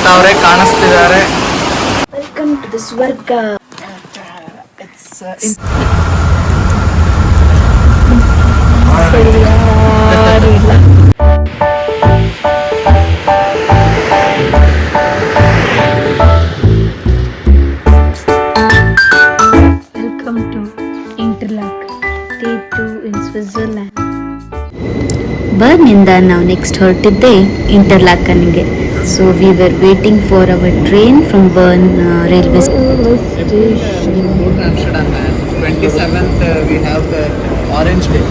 ಬರ್ತಾವ್ರೆ, ಕಾಣಿಸ್ತಿದ್ದಾರೆ. Welcome to the ಸ್ವರ್ಗ. ಯಾರು ಇಲ್ಲ. Welcome to Interlaken day 2 in Switzerland. ಬರ್ನಿಂದ ನಾವು ನೆಕ್ಸ್ಟ್ ಹೊರಟಿದ್ದೆ ಇಂಟರ್ಲಾಕನ್ಗೆ. So we were waiting for our train from Bern railway station. 27th we have the orange day.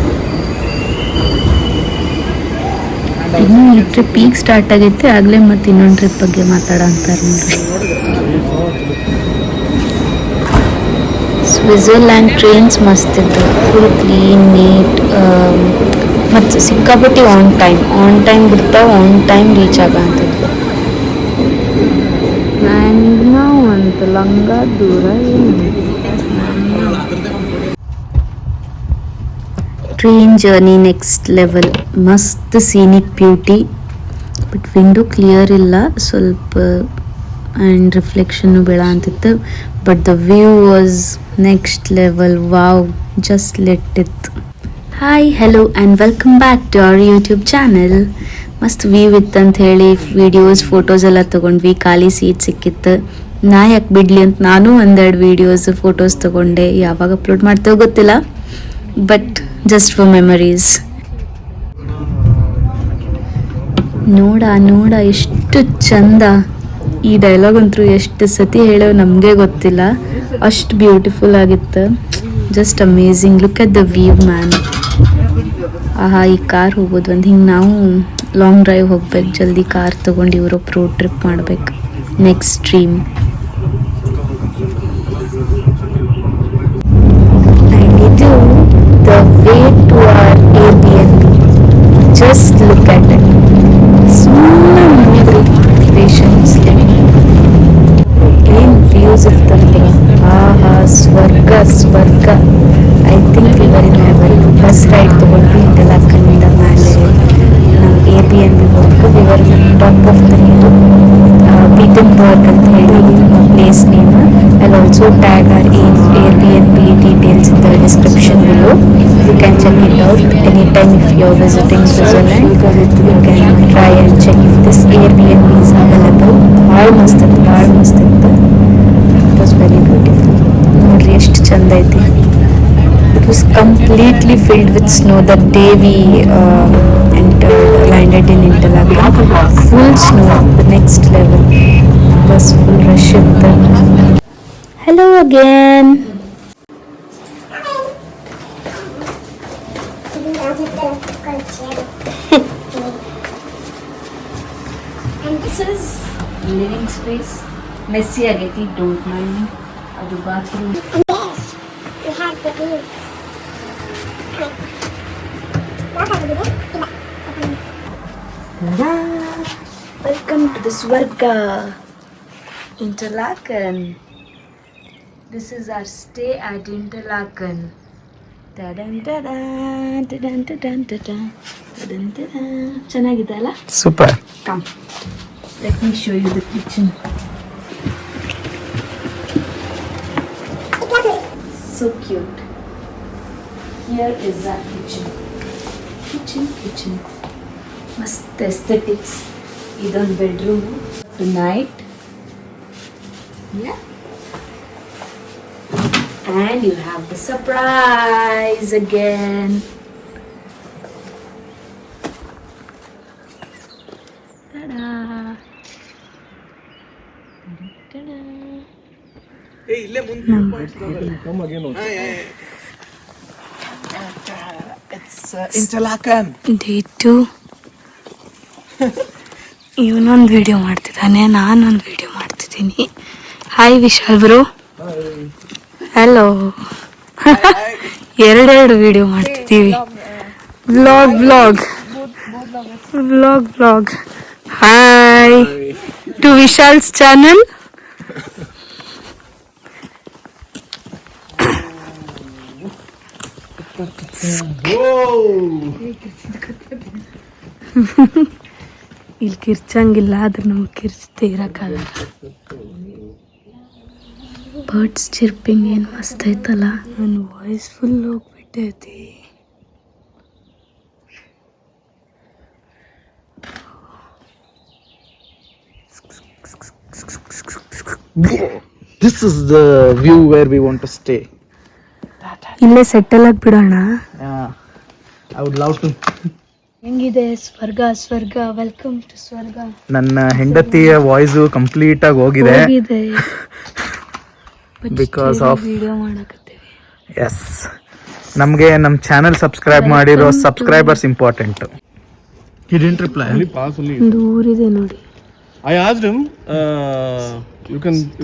ಇನ್ನು ಈ ಟ್ರಿಪ್ ಈಗ ಸ್ಟಾರ್ಟ್ ಆಗೈತೆ, ಆಗಲೇ ಮತ್ತೆ ಇನ್ನೊಂದು ಟ್ರಿಪ್ ಬಗ್ಗೆ ಮಾತಾಡೋ ಅಂತಾರೆ ನೋಡ್ರಿ. ಸ್ವಿಟ್ಜರ್ಲ್ಯಾಂಡ್ ಟ್ರೈನ್ಸ್ ಮಸ್ತ್ ಇತ್ತು, ಫುಲ್ ಕ್ಲೀನ್ ನೀಟ್ ಮತ್ತು ಸಿಕ್ಕಾಪಟ್ಟಿ ಆನ್ ಟೈಮ್ ಬಿಡ್ತಾವೆ, ಆನ್ ಟೈಮ್ ರೀಚ್ ಆಗ ಅಂತಿದ್ವಿ. ನಾವು ಅಂತ ಲಂಗ ದೂರ ಟ್ರೈನ್ ಜರ್ನಿ ನೆಕ್ಸ್ಟ್ ಲೆವೆಲ್. ಮಸ್ತ್ scenic beauty, but window clear ಇಲ್ಲ ಸ್ವಲ್ಪ ಆ್ಯಂಡ್ ರಿಫ್ಲೆಕ್ಷನ್ನು ಬೇಡ ಅಂತಿತ್ತು. But the view was next level. Wow, just let it. Hi, hello and welcome back to our YouTube channel. ಮಸ್ತ್ ವ್ಯೂ ಇತ್ತು ಅಂತ ಹೇಳಿ videos photos ಎಲ್ಲ ತೊಗೊಂಡ್ವಿ. ಖಾಲಿ ಸೀಟ್ ಸಿಕ್ಕಿತ್ತು. ನಾ ಯಾಕೆ ಬಿಡಲಿ ಅಂತ ನಾನು ಒಂದೆರಡು ವೀಡಿಯೋಸ್ ಫೋಟೋಸ್ ತೊಗೊಂಡೆ. ಯಾವಾಗ ಅಪ್ಲೋಡ್ ಮಾಡ್ತೇವೆ ಗೊತ್ತಿಲ್ಲ, ಬಟ್ ಜಸ್ಟ್ ಫಾರ್ ಮೆಮರೀಸ್. ನೋಡ ಎಷ್ಟು ಚಂದ. ಈ ಡೈಲಾಗ್ ಅಂತೂ ಎಷ್ಟು ಸತಿ ಹೇಳೋ ನಮಗೆ ಗೊತ್ತಿಲ್ಲ, ಅಷ್ಟು ಬ್ಯೂಟಿಫುಲ್ ಆಗಿತ್ತು. Just amazing. Look at the view man. ಆಹಾ, ಈ ಕಾರ್ ಹೋಗೋದು ಒಂದು ಹಿಂಗೆ ನಾವು ಲಾಂಗ್ ಡ್ರೈವ್ ಹೋಗ್ಬೇಕು, ಜಲ್ದಿ ಕಾರ್ ತೊಗೊಂಡು ಯುರೋಪ್ ರೋಡ್ ಟ್ರಿಪ್ ಮಾಡ್ಬೇಕು. Next dream. ಆ್ಯಂಡ್ ಇದು the way to our Airbnb. Just look at it. ಸುಮ್ಮನೆ ನೋಡ್ರಿ, ಪೇಷನ್ಸ್ ಏನು ವ್ಯೂಸ್ ಇರ್ತಂದ್ರೆ ಆಹಾ, ಸ್ವರ್ಗ. I think we're in heaven. Bus ride ತೊಗೊಂಡ್ವಿ ಇಂಟರ್ಲಾಕನಿಂದ ಮೇಲೆ ನಾವು Airbnb ಹೋಗ್ಬೇಕು. We were top of the hill, Beatenberg ಅಂತ ಹೇಳಿ place name. I also tag our Airbnb details in the description below. You can check it out anytime if you are visiting Switzerland. You can try and check if this Airbnb is available. ಭಾಳ ಮಸ್ತ್ ಇತ್ತು. It was very beautiful. ನೋಡ್ರಿ ಎಷ್ಟು ಚಂದ ಐತಿ. It was completely filled with snow the day we landed in Interlaken. Full snow, the next level. Bus full rush itte. Hello again. This is living space. Messy ageti, don't mind me. Adu bathroom. We have the view. Welcome to the Swarga, Interlaken. This is our stay at Interlaken. ಚೆನ್ನಾಗಿದೆ ಅಲ್ಲ? Super. Come, let me show you the kitchen. So cute. Here is our kitchen. Mast aesthetics. Idon bedroom tonight. Yeah. And you have the surprise again. Ta-da. Ta-da. Hey, ille munde It's Interlaken. Day 2. ಇವನೊಂದು video ಮಾಡ್ತಿದ್ದಾನೆ, ನಾನೊಂದು video ಮಾಡ್ತಿದ್ದೀನಿ. Hi Vishal bro. Hello. ಎರಡೆರಡು video ಮಾಡ್ತಿದ್ದೀವಿ. Vlog. Hi to Vishal's channel. ಇಲ್ಲಿ ಕಿರ್ಚಂಗಿಲ್ಲ, ಆದ್ರೆ ನಮ್ಗೆ ಕಿರ್ಚತೆ ಇರೋಕ್ಕಾಗಲ್ಲ. ಬರ್ಡ್ಸ್ ಚಿರ್ಪಿಂಗ್ ಏನು ಮಸ್ತ್ ಐತಲ್ಲ. ನನ್ನ ವಾಯ್ಸ್ ಫುಲ್ ಹೋಗ್ಬಿಟ್ಟೈತಿ. This is the view where we want to stay. ಇಲ್ಲೇ settle ಆಗಿಬಿಡೋಣ. Yeah, I would love to. ಹೆಂಗಿದೆ ಸ್ವರ್ಗ? ಸ್ವರ್ಗ, ವೆಲ್ಕಮ್ ಟು ಸ್ವರ್ಗ. ನನ್ನ ಹೆಂಡತಿಯ ವಾಯ್ಸು ಕಂಪ್ಲೀಟ್ ಆಗಿ ಹೋಗಿದೆ. ಬಿಕಾಸ್ ಆಫ್ ವಿಡಿಯೋ ಮಾಡಕತ್ತೀವಿ. ಎಸ್, ನಮಗೆ ನಮ್ಮ ಚಾನೆಲ್ ಸಬ್ಸ್ಕ್ರೈಬ್ ಮಾಡಿರೋ subscribers important. He didn't reply. Only pass only. ಒಂದು ಊರಿದೆ ನೋಡಿ. I asked him, you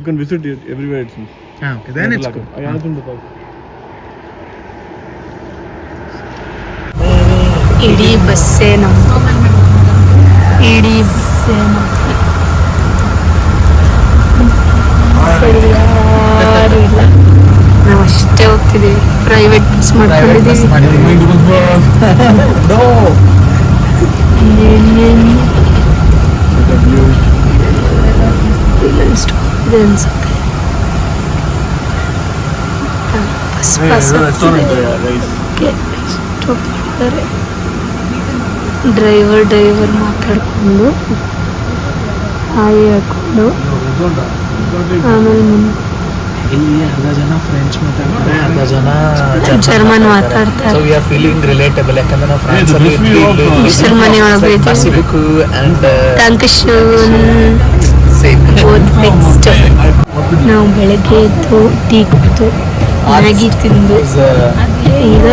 can visit it everywhere it seems. Okay, then it's good. I asked him to pass. ಇಡೀ ಬಸ್ಸೇ ನಮ್ದು. ಇಡೀ ಬಸ್ಸೇ ನಮ್ದು. ಯಾರು ಇಲ್ಲ, ನಾವು ಅಷ್ಟೇ ಹೋಗ್ತಿದ್ದೀವಿ. ಪ್ರೈವೇಟ್ ಬಸ್ ಮಾಡ್ಕೊಂಡಿದ್ದೀವಿ. No. ಇದೆ ಅನ್ಸುತ್ತೆ. ಬಸ್ ಪಾಸ್ ಡ್ರೈವರ್ ಮಾತಾಡ್ಕೊಂಡು ಹಾಯಿ ಹಾಕೊಂಡು ಆಮೇಲೆ ಇಲ್ಲಿ ಅರ್ಧ ಜನ ಫ್ರೆಂಚ್ ಮಾತಾಡ್ತಾರೆ, ಅರ್ಧ ಜನ ಜರ್ಮನ್ ಮಾತಾಡ್ತಾರೆ. So we are feeling relatable ಯಾಕಂದ್ರೆ ನಾವು ಫ್ರಾನ್ಸ್ ಅಲ್ಲಿ ಜರ್ಮನಿ ಒಳಗೆ merci beaucoup and Dankeschön. same. Next ನಾವು ಬೆಳಗ್ಗೆ ಎದ್ದು ಟೀ ಕುಡಿದು ಮ್ಯಾಗಿ ತಿಂದು ಈಗ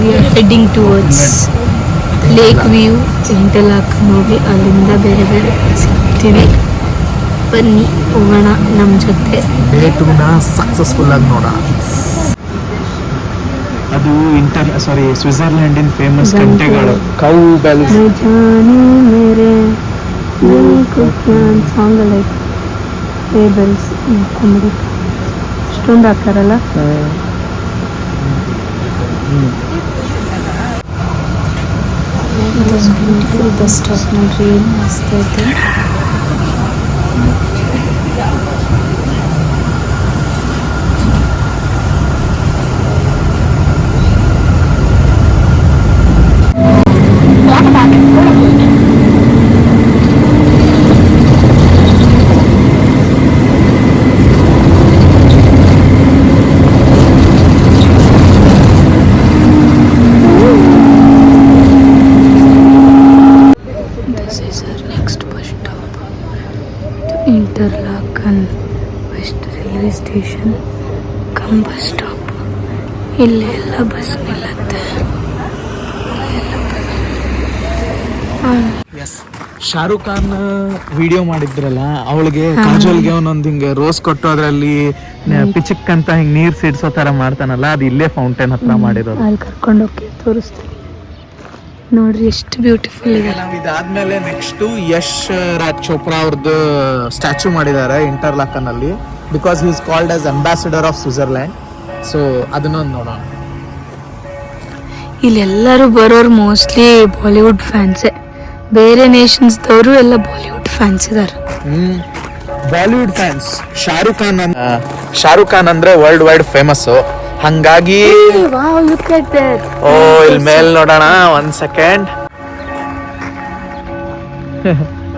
we are heading towards lake view interlock ಹೋಗಿ ಅಲ್ಲಿಂದ ಬೇರೆ ಬೇರೆ ಸಿಗ್ತೀವಿ. ಬನ್ನಿ ಹೋಗೋಣ ನಮ್ಮ ಜೊತೆ. ಡೇಟುನ ಸಕ್ಸಸ್ಫುಲ್ ಆಗಿ ನೋಡೋಣ. ಅದು ಸ್ವಿಟ್ಜರ್ಲ್ಯಾಂಡಿನ ಫೇಮಸ್ ಗಂಟೆಗಳು, cow bells. Song like tables comedy ಅಷ್ಟೊಂದು ಹಾಕಾರಲ್ಲ. ಬ್ಯೂಟಿಫುಲ್ ಬಸ್ ಸ್ಟಾಪ್ ನೋಡ್ರಿ, ಏನು ಮಸ್ತ್ ಐತೆ. Interlaken west railway station cum bus stop. ಇಲ್ಲೆಲ್ಲ ಬಸ್ ನಿಲ್ಲುತ್ತೆ. ಶಾರುಖ್ ಖಾನ್ ವಿಡಿಯೋ ಮಾಡಿದ್ರಲ್ಲ, ಅವಳಿಗೆ ಕಾಜೋಲ್ಗೆ ಅವನೊಂದು ಹಿಂಗೆ ರೋಸ್ ಕೊಟ್ಟು ಅದರಲ್ಲಿ ಪಿಚಕ್ ಅಂತ ಹಿಂಗೆ ನೀರ್ ಸಿಡ್ಸೋ ತರ ಮಾಡ್ತಾನಲ್ಲ, ಅದು ಇಲ್ಲೇ ಫೌಂಟೇನ್ ಹತ್ರ ಮಾಡಿರೋದು. ಅಲ್ಲಿ ಕರ್ಕೊಂಡು ಹೋಗಿ ತೋರಿಸ್ತೀನಿ ನೋಡ್ರಿ, ಎಷ್ಟು ಬ್ಯೂಟಿಫುಲ್ ಇದೆ. ನಾವು ಇದಾದ್ಮೇಲೆ ನೆಕ್ಸ್ಟ್ ಯಶ್ ರಾಜ್ ಚೋಪ್ರಾ ಅವ್ರದ್ದು ಸ್ಟ್ಯಾಚು ಮಾಡಿದ್ದಾರೆ ಇಂಟರ್ಲಾಕನ್ ಅಲ್ಲಿ, because he is called as ambassador of Switzerland. So ಅದನ್ನೊಂದು ನೋಡೋಣ. ಇಲ್ಲೆಲ್ಲರೂ ಬರೋರು ಮೋಸ್ಟ್ಲಿ ಬಾಲಿವುಡ್ ಫ್ಯಾನ್ಸೇ. ಬೇರೆ ನೇಷನ್ಸ್ದವರು ಎಲ್ಲ ಬಾಲಿವುಡ್ ಫ್ಯಾನ್ಸ್ ಇದ್ದಾರೆ. ಬಾಲಿವುಡ್ ಫ್ಯಾನ್ಸ್. ಶಾರುಖ್ ಖಾನ್ ಅಂದ್ರೆ ವರ್ಲ್ಡ್ ವೈಡ್ ಫೇಮಸ್. ಹಂಗಾಗಿ ಓ ಇಲ್ಲಿ ಮೇಲ್ ನೋಡೋಣ, ಒಂದ್ ಸೆಕೆಂಡ್.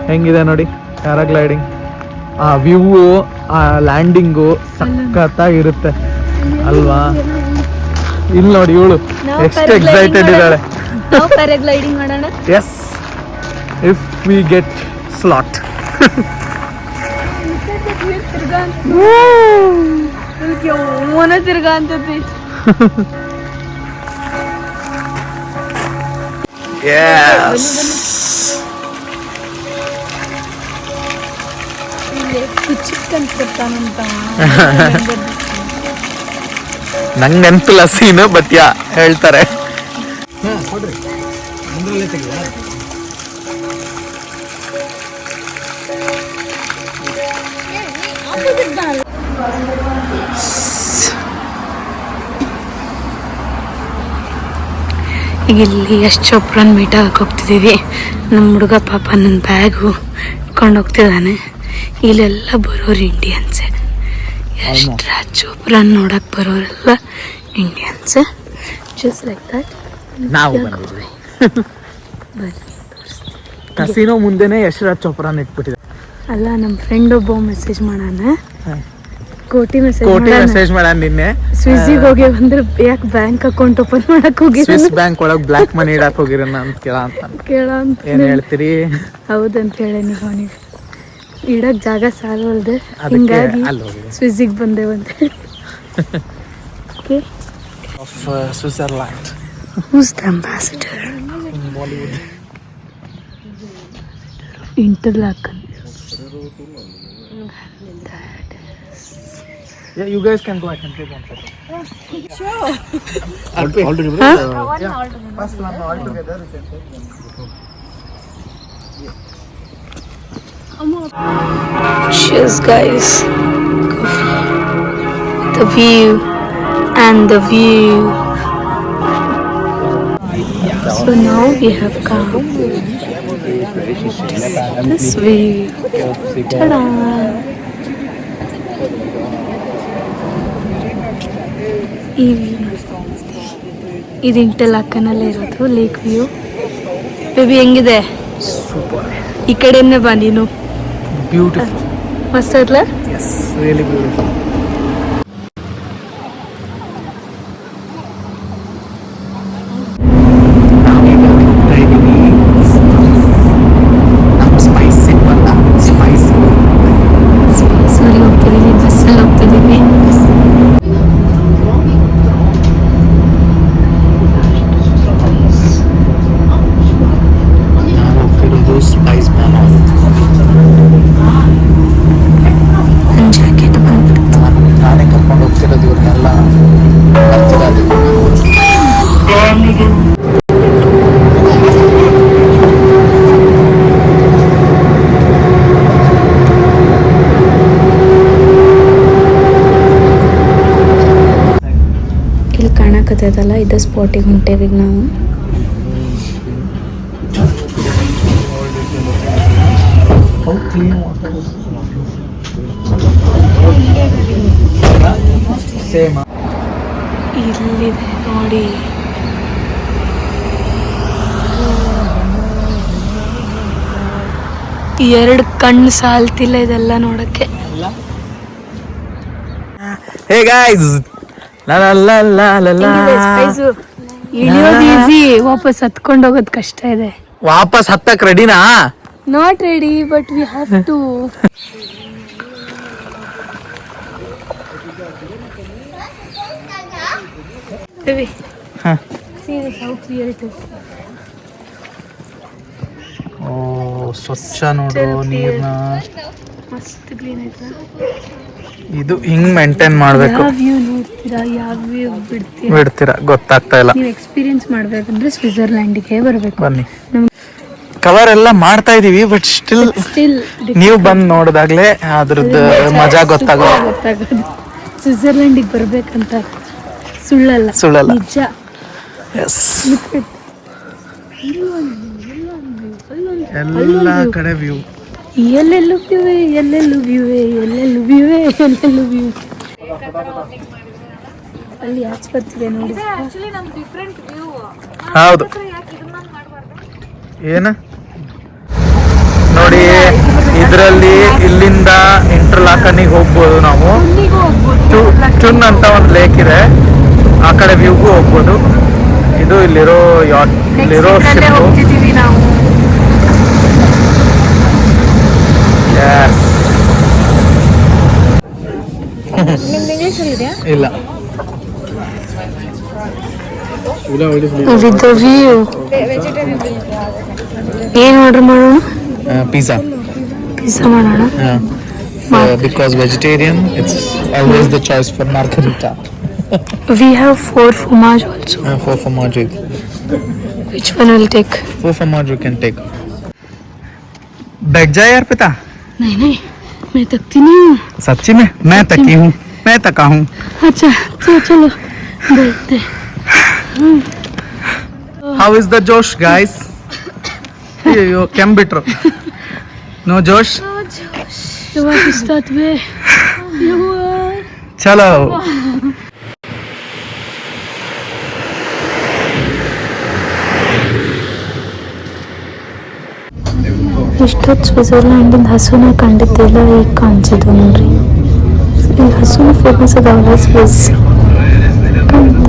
ಹೆಂಗಿದೆ ನೋಡಿ ಪ್ಯಾರಾಗ್ಲೈಡಿಂಗ್. ಆ ವ್ಯೂ, ಆ ಲ್ಯಾಂಡಿಂಗು ಸಖತ್ತಾಗಿರುತ್ತೆ ಅಲ್ವಾ? ಇಲ್ಲಿ ನೋಡಿ ಇವಳು ಎಷ್ಟು ಎಕ್ಸೈಟೆಡ್ ಇದ್ದಾಳೆ. ಪ್ಯಾರಾಗ್ಲೈಡಿಂಗ್ ಮಾಡೋಣ. Yes, if we get slot. ತಿರ್ಗಾ ಅಂತತಿ. ನಂಗಂತೂ ಲಸೀನು ಬತ್ಯ ಹೇಳ್ತಾರೆ. ಈಗ ಇಲ್ಲಿ ಯಶ್ ಚೋಪ್ರಾನ್ ಮೀಟ್ ಆಗಕ್ಕೆ ಹೋಗ್ತಿದ್ದೀವಿ. ನಮ್ಮ ಹುಡುಗ ಪಾಪ ನನ್ನ ಬ್ಯಾಗು ಇಟ್ಕೊಂಡು ಹೋಗ್ತಿದ್ದಾನೆ. ಇಲ್ಲೆಲ್ಲ ಬರೋರು ಇಂಡಿಯನ್ಸೇ. ಯಶ್ ರಾಜ್ ಚೋಪ್ರಾನ್ ನೋಡಕ್ಕೆ ಬರೋರೆಲ್ಲ ಇಂಡಿಯನ್ಸ್. ಜಸ್ಟ್ ಲೈಕ್ ದಟ್ ನಾವು ಕಸಿನೋ ಮುಂದೆನೆ ಯಶ್ರಾಜ್ ಚೋಪ್ರಾನ್ ಇಟ್ಬಿಟ್ಟಿದೆ. ಅಲ್ಲ, ನಮ್ಮ ಫ್ರೆಂಡ್ ಒಬ್ಬ ಮೆಸೇಜ್ ಮಾಡೋಣ, ಕೋಟಿ ಕೋಟಿ ಮೆಸೇಜ್ ಮಾಡ ನಿನ್ನೆ. ಸ್ವಿಸ್ಸಿಗೆ ಹೋಗಿ ಬಂದ್ರೆ ಯಾಕೆ ಬ್ಯಾಂಕ್ ಅಕೌಂಟ್ ಓಪನ್ ಮಾಡಕ್ ಹೋಗಿ ಸ್ವಿಸ್ ಬ್ಯಾಂಕ್ ಒಳಗೆ ಬ್ಲಾಕ್ ಮನಿ ಇಡಕ್ ಹೋಗಿರೋಣ ಅಂತ ಕೇಳ ಅಂತ ಏನ್ ಹೇಳ್ತೀರಿ? ಹೌದಂತ ಹೇಳಿ ನೀವು ಅವನಿಗೆ ಇಡಕ್ ಜಾಗ ಸಾಲವಲ್ದೆ, ಹಿಂಗಾಗಿ ಸ್ವಿಸ್ಸಿಗೆ ಬಂದೇವಂತ ಹೇಳಿ. Okay, of Switzerland. Who's the ambassador? Interlaken. Yeah, you guys can go. I can take one photo. All together? First one all together. You can take one. Cheers, guys. The view and the view. So now we have come this way. Ta-da! ಈ view ಇದು ಇಂಟರ್ಲಾಕನಲ್ಲೇ ಇರೋದು lake view. Baby ಹೆಂಗಿದೆ? Super. ಈ ಕಡೆನೇ ಬಾ ನೀನು. Beautiful. ಮಸ್ತ್ ಅಲ್ಲ? Yes, really beautiful. ಸೂರಿ ಹೋಗ್ತಿದ್ದೀವಿ, ಬಸ್ಸಲ್ಲಿ ಹೋಗ್ತಿದ್ದೀವಿ. Spice pan off. ನನ್ನ ಜಾಕೆಟ್ ಬಂದ್ಬಿಡ್ತು. ನಾನೇ ಕರ್ಕೊಂಡು ಹೋಗ್ತಿರೋದು ಇವ್ರನ್ನೆಲ್ಲ. ಇಲ್ಲಿ ಕಾಣಕತ್ತದಲ್ಲ, ಇದು ಸ್ಪಾಟಿಗೆ ಹೊಂಟೇವೀಗ ನಾವು. How clean water is. Same. ಇಲ್ಲಿದೆ ನೋಡಿ. ಎರಡು ಕಣ್ಣು ಸಾಲ್ತಿಲ್ಲ ಇದೆಲ್ಲ ನೋಡಕ್ಕೆ. Hey guys. La la la la la la. ಇಳಿಯೋದು ಈಸಿ, ವಾಪಸ್ ಹತ್ಕೊಂಡು ಹೋಗೋದು ಕಷ್ಟ ಇದೆ. ವಾಪಸ್ ಹತ್ತಕ್ ರೆಡಿನಾ? Not ready, but we have to. ಓ, ಸ್ವಚ್ಛ ನೋಡು ನೀರ್ನ. ಮಸ್ತ್ ಕ್ಲೀನ್ ಆಯ್ತಾ? ಇದು ಹಿಂಗ್ ಮೇಂಟೈನ್ ಮಾಡ್ಬೇಕು. ಯಾವ ವ್ಯೂ ನೋಡ್ತೀರಾ, ಯಾವ ವ್ಯೂ ಬಿಡ್ತೀರಾ ಗೊತ್ತಾಗ್ತಾ ಇಲ್ಲ. ನೀವು ಎಕ್ಸ್ಪೀರಿಯನ್ಸ್ ಮಾಡ್ಬೇಕಂದ್ರೆ ಸ್ವಿಟ್ಜರ್ಲ್ಯಾಂಡಿಗೆ ಬರಬೇಕು. ಬನ್ನಿ. ಕವರ್ ಎಲ್ಲ ಮಾಡ್ತಾ ಇದೀವಿ, ಬಟ್ ಸ್ಟಿಲ್ ನೀವು ಬಂದು ನೋಡಿದಾಗ್ಲೇ ಅದ್ರದ್ದು ಮಜಾ ಗೊತ್ತಾಗೋದು. ಸ್ವಿಟ್ಜರ್ಲ್ಯಾಂಡಿಗೆ ಬರ್ಬೇಕಂತ ಸುಳ್ಳಲ್ಲ, ನಿಜ. ಎಲ್ಲ ಕಡೆ ವ್ಯೂ, ಎಲ್ಲೆಲ್ಲೂ ವ್ಯೂವೇ, ಎಲ್ಲೆಲ್ಲೂ ವ್ಯೂವೇ, ಎಲ್ಲೆಲ್ಲೂ ವ್ಯೂವೇ, ಎಲ್ಲೆಲ್ಲೂ ವ್ಯೂ. ಅಲ್ಲಿ ಆಸ್ಪತ್ರೆ ನೋಡಿ. ಹೌದು. ಏನ ನೋಡಿ, ಇದರಲ್ಲಿ ಇಲ್ಲಿಂದ ಇಂಟರ್ಲಾಕನಿಗೆ ಹೋಗ್ಬೋದು ನಾವು. ಚುನ್ ಅಂತ ಒಂದು ಲೇಕ್ ಇದೆ, ಆ ಕಡೆ ವ್ಯೂಗೂ ಹೋಗ್ಬೋದು. ಇದು ಇಲ್ಲಿರೋ ಶಿಪ್. ಹೋಗ್ತಿದ್ದೀವಿ ನಾವು. ಇಲ್ಲ, ವಿತ್ ವ್ಯೂ. ಏನು ಆರ್ಡರ್ ಮಾಡೋಣ? ಪಿಜ್ಜಾ ಮಾಡೋಣ. because vegetarian, it's always the choice for margarita. We have 4 fromage also. 4 fromage. Which one will take? 4 fromage you can take. बैठ जा यार पिता. नहीं, मैं तकती नहीं हूँ. सच्ची में मैं तकी हूँ, मैं तका हूँ. अच्छा, तो चलो बैठते. How is the Josh guys? ಅಯ್ಯೋ ಕೆಂಬಿಟ್ರು. ನೋ ಜೋಶ್. ಚಲೋ. ಇಷ್ಟೊತ್ತು ಸ್ವಿಟ್ಜರ್ಲ್ಯಾಂಡಿಂದ ಹಸುನ ಕಂಡಿದ್ದಿಲ್ಲ, ಈಗ ಕಾಣಿಸಿದ್ವು ನೋಡ್ರಿ. ಈ ಹಸುನ ಫೇಮಸ್ ಅದಾವಲ್ಲ ಸ್ವಿಸ್ ಅಂತ.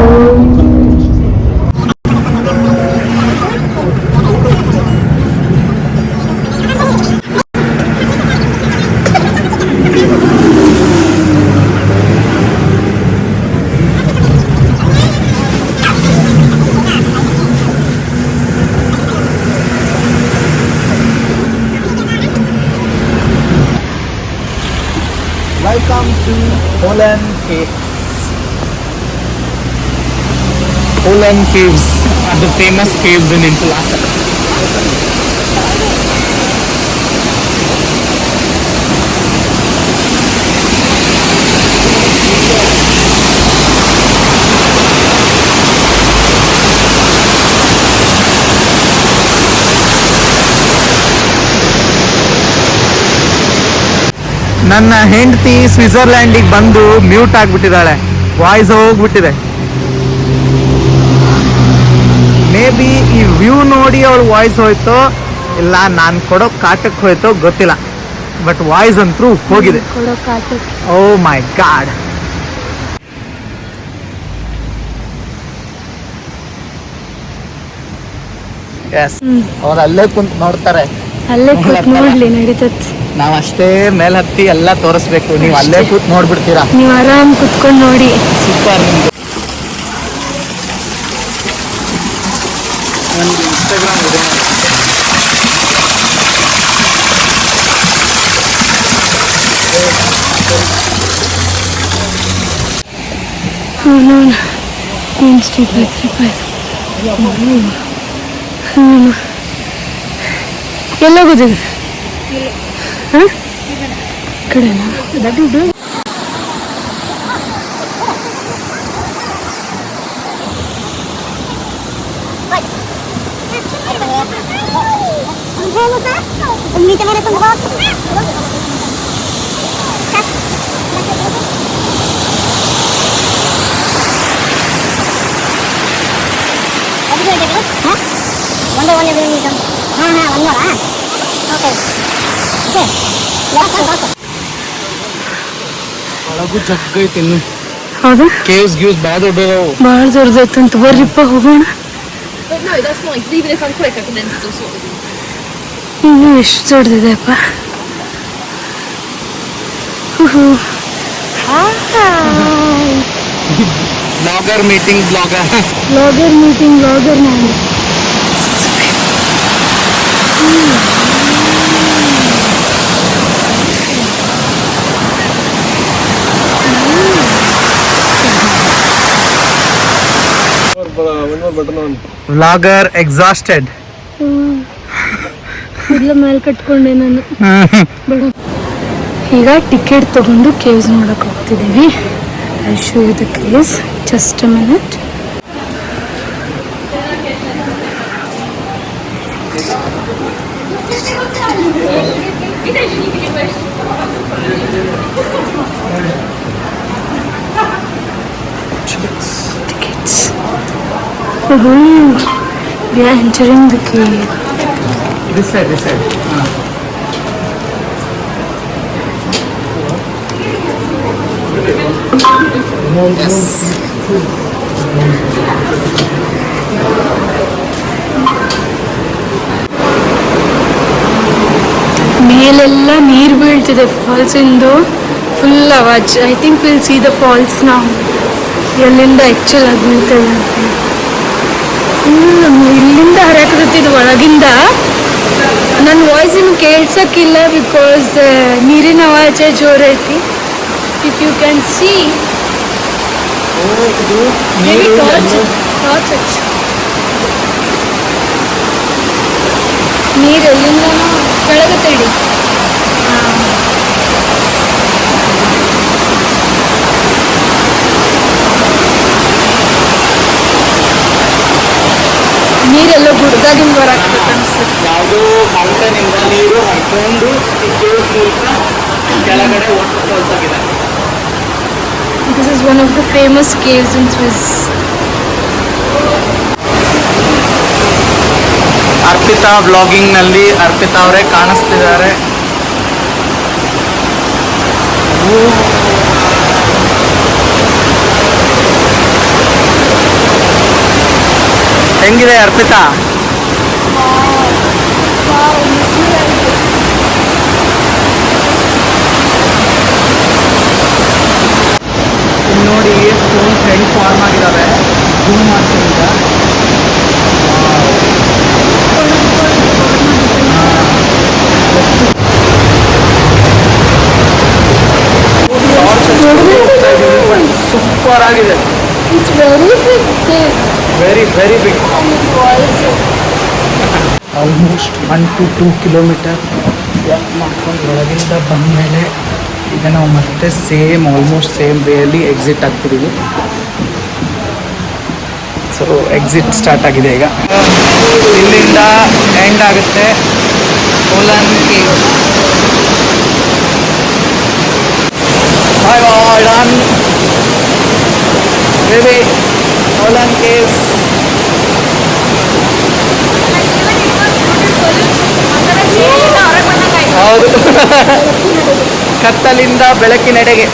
Welcome to Poland Caves. Poland Caves are the famous caves in Interlaken. ನನ್ನ ಹೆಂಡತಿ ಸ್ವಿಟ್ಜರ್ಲ್ಯಾಂಡಿಗೆ ಬಂದು ಮ್ಯೂಟ್ ಆಗಿಬಿಟ್ಟಿದ್ದಾಳೆ, ವಾಯ್ಸ್ ಹೋಗ್ಬಿಟ್ಟಿದೆ. ಮೇ ಬಿ ಈ ವ್ಯೂ ನೋಡಿ ಅವಳು ವಾಯ್ಸ್ ಹೋಯ್ತೋ ಇಲ್ಲ ನಾನು ಕೊಡೋ ಕಾಟಕ್ಕೆ ಹೋಯ್ತೋ ಗೊತ್ತಿಲ್ಲ, ಬಟ್ ವಾಯ್ಸ್ ಅಂತೂ ಹೋಗಿದೆ. ಓ ಮೈ ಗಾಡ್. ಎಸ್, ಅವ್ರು ಅಲ್ಲೇ ಕುಂತು ನೋಡ್ತಾರೆ. ಅಲ್ಲೇ ಕೂತ್ ನೋಡ್ಲಿ ನಡೀತತ್. ನಾವ್ ಅಷ್ಟೇ ಮೇಲೆ ಹತ್ತಿ ಎಲ್ಲ ತೋರಿಸ್ಬೇಕು, ನೀವು ಅಲ್ಲೇ ಕೂತ್ ನೋಡ್ಬಿಡ್ತೀರಾ. ನೀವು ಆರಾಮ್ ಕುತ್ಕೊಂಡು ನೋಡಿ. ಸೂಪರ್. ನಿಮ್ದು ಒಂದು ಇನ್ಸ್ಟಾಗ್ರಾಮ್ ಇದೆ. ಎಲ್ಲ ಗೊತ್ತಿದೆ ಕಡೆನಾ? ಒಳಗೂ ಜಗ್ಗ ಐತಿ ಇನ್ನು. ಹೌದಾ? ಕೇವ್ಸ್ ಗಿವ್ಸ್ ಭಾಳ ದೊಡ್ಡದಾವು. ಭಾಳ ದೊಡ್ಡದೈತಂತ. ಬರ್ರಿಪ್ಪ ಹೋಗೋಣ. ಇನ್ನು ಎಷ್ಟು ದೊಡ್ಡದಿದೆಪ್ಪ. ಬ್ಲಾಗರ್ ಮೀಟಿಂಗ್ ಬ್ಲಾಗರ್ ನಾನು. One more button on. Vlogger exhausted. ಇಲ್ಲ ಮೇಲೆ ಕಟ್ಕೊಂಡೆ ನಾನು. ಈಗ ಟಿಕೆಟ್ ತಗೊಂಡು ಕೇವ್ಸ್ ನೋಡಕ್ ಹೋಗ್ತಿದ್ದೀವಿ. I show you the caves, just a minute. We are entering the cave. This side. Yes. ಮೇಲೆಲ್ಲ ನೀರು ಬೀಳ್ತಿದೆ ಫಾಲ್ಸ್ ಇಂದು. ಫುಲ್ ಅವಾಜ್. I think will see the falls ನಾವು ಎಲ್ಲಿಂದ ಆ್ಯಕ್ಚುಲ್ ಆಗಿ ಬೀಳ್ತೇವೆ ಅಂತ. ಫುಲ್ ಇಲ್ಲಿಂದ ಹರಿಯಾಕತ್ತಿದ್ದು ಒಳಗಿಂದ. ನನ್ನ ವಾಯ್ಸ್ ಇನ್ನು ಕೇಳ್ಸಕ್ಕಿಲ್ಲ ಬಿಕಾಸ್ ನೀರಿನ ಅವಾಜೆ ಜೋರೈತಿ. ಇಫ್ ಯು ಕ್ಯಾನ್ ಸಿ ನೀರು ಎಲ್ಲಿಂದನೋ ಕೆಳಗತ್ತೆ ಇಡಿ. ನೀರು ಎಲ್ಲೋ ಗುಡ್ಡದಿಂದ ಬರಾಕ್ತೈತೆ ಅನ್ಸುತ್ತೆ. ಯಾವುದೋ ಮೌಂಟೇನಿಂದ ನೀರು ಹರ್ಕೊಂಡು ಈ ಕೇವ್ಸ್ ಮೂಲಕ ಕೆಳಗಡೆ ವಾಟರ್ ಫಾಲ್ಸ್ ಆಗಿದೆ. This is one of the famous caves in Swiss. Arpita ಬ್ಲಾಗಿಂಗ್ನಲ್ಲಿ ಅರ್ಪಿತಾ ಅವರೇ ಕಾಣಿಸ್ತಿದ್ದಾರೆ. ಹೆಂಗಿದೆ ಅರ್ಪಿತಾ? ಇಲ್ಲಿ ನೋಡಿ ಸ್ಟೋನ್ಸ್ ಹೆಂಗ್ ಫಾರ್ಮ್ ಆಗಿದ್ದಾವೆ. ಜೂಮ್ ಮಾಡ್ತೀನಿ ಈಗ. ಸೂಪರ್ ಆಗಿದೆ. It's very big cave. Very very big. And it was almost 1 to 2 kilometre walk ಮಾಡ್ಕೊಂಡು ಒಳಗಿಂದ ಬಂದಮೇಲೆ ಈಗ ನಾವು ಮತ್ತೆ ಆಲ್ಮೋಸ್ಟ್ ಸೇಮ್ ವೇಯಲ್ಲಿ ಎಕ್ಸಿಟ್ ಆಗ್ತಿದ್ದೀವಿ. ಸೊ ಎಕ್ಸಿಟ್ ಸ್ಟಾರ್ಟ್ ಆಗಿದೆ ಈಗ. ಇಲ್ಲಿಂದ ಎಂಡ್ ಆಗುತ್ತೆ ಕೋಲನ್ ಕೇವ್. ಡನ್ ಬೇಬಿ ಕೋಲನ್ ಕೇವ್ಸ್. ಹೌದು ಕತ್ತಲಿಂದ ಬೆಳಕಿನೆಡೆಗೆ.